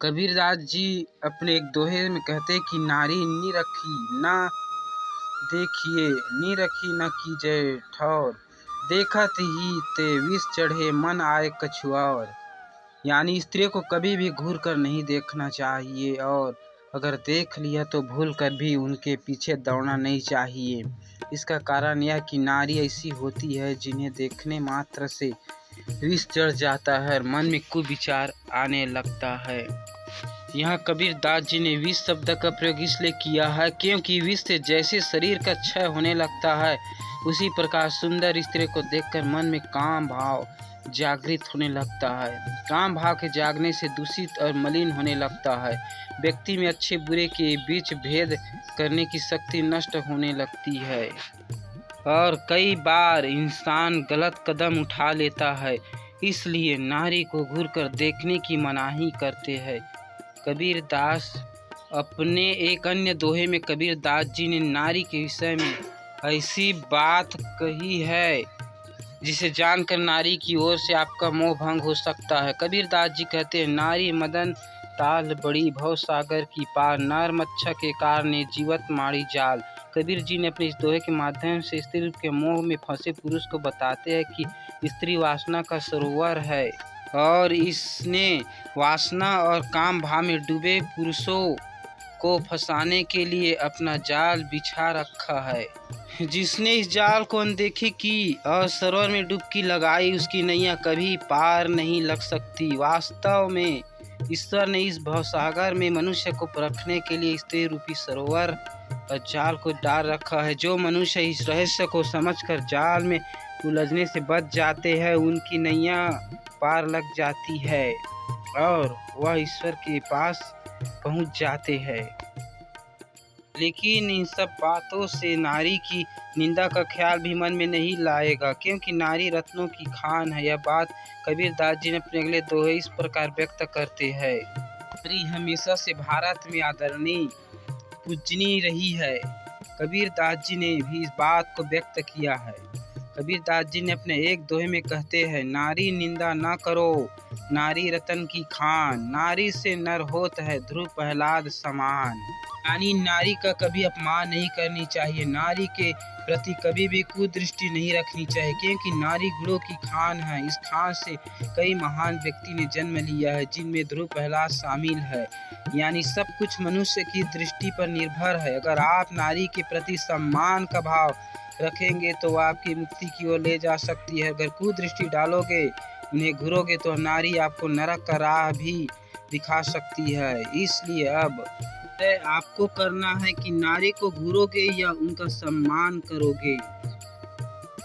कबीरदास जी अपने एक दोहे में कहते कि नारी नी रखी ना देखिए, नी रखी न कीजे ठौर, देखत ही ते विष चढ़े मन आए कछु और। यानी स्त्री को कभी भी घूर कर नहीं देखना चाहिए, और अगर देख लिया तो भूल कर भी उनके पीछे दौड़ना नहीं चाहिए। इसका कारण यह कि नारी ऐसी होती है जिन्हें देखने मात्र से विष चढ़ जाता है और मन में कुविचार आने लगता है। यहाँ कबीरदास जी ने विष शब्द का प्रयोग इसलिए किया है क्योंकि विष से जैसे शरीर का क्षय होने लगता है, उसी प्रकार सुंदर स्त्री को देखकर मन में काम भाव जागृत होने लगता है। काम भाव के जागने से दूषित और मलिन होने लगता है। व्यक्ति में अच्छे बुरे के बीच भेद करने की शक्ति नष्ट होने लगती है और कई बार इंसान गलत कदम उठा लेता है। इसलिए नारी को घूर कर देखने की मनाही करते हैं। कबीरदास अपने एक अन्य दोहे में कबीरदास जी ने नारी के विषय में ऐसी बात कही है जिसे जानकर नारी की ओर से आपका मोह भंग हो सकता है। कबीरदास जी कहते हैं, नारी मदन ताल बड़ी भव सागर की पार, नर मच्छा के कारण जीवत मारी जाल। कबीर जी ने अपने इस दोहे के माध्यम से स्त्री के मोह में फंसे पुरुष को बताते हैं कि स्त्री वासना का सरोवर है और इसने वासना और काम भाव में डूबे पुरुषों को फंसाने के लिए अपना जाल बिछा रखा है। जिसने इस जाल को अनदेखी की और सरोवर में डुबकी लगाई, उसकी नैया कभी पार नहीं लग सकती। वास्तव में ईश्वर ने इस भवसागर में मनुष्य को परखने के लिए स्त्री रूपी सरोवर और जाल को डाल रखा है। जो मनुष्य इस रहस्य को समझकर जाल में उलझने से बच जाते हैं, उनकी नैया पार लग जाती है और वह ईश्वर के पास पहुंच जाते हैं। लेकिन इन सब बातों से नारी की निंदा का ख्याल भी मन में नहीं लाएगा, क्योंकि नारी रत्नों की खान है। यह बात कबीरदास जी ने अपने अगले दोहे इस प्रकार व्यक्त करते हैं। नारी हमेशा से भारत में आदरणीय पूजनीय रही है। कबीरदास जी ने भी इस बात को व्यक्त किया है। कबीरदास जी ने अपने एक दोहे में कहते हैं, नारी निंदा ना करो, नारी रतन की खान, नारी से नर होत है ध्रुव प्रहलाद समान। यानी नारी का कभी अपमान नहीं करनी चाहिए, नारी के प्रति कभी भी कुदृष्टि नहीं रखनी चाहिए, क्योंकि नारी गुणों की खान है। इस खान से कई महान व्यक्ति ने जन्म लिया है, जिनमें ध्रुव प्रहलाद शामिल है। यानी सब कुछ मनुष्य की दृष्टि पर निर्भर है। अगर आप नारी के प्रति सम्मान का भाव रखेंगे तो वह आपकी मुक्ति की ओर ले जा सकती है। अगर कुदृष्टि डालोगे, उन्हें घूरोगे, तो नारी आपको नरक का राह भी दिखा सकती है। इसलिए अब आपको करना है कि नारी को घूरोगे या उनका सम्मान करोगे।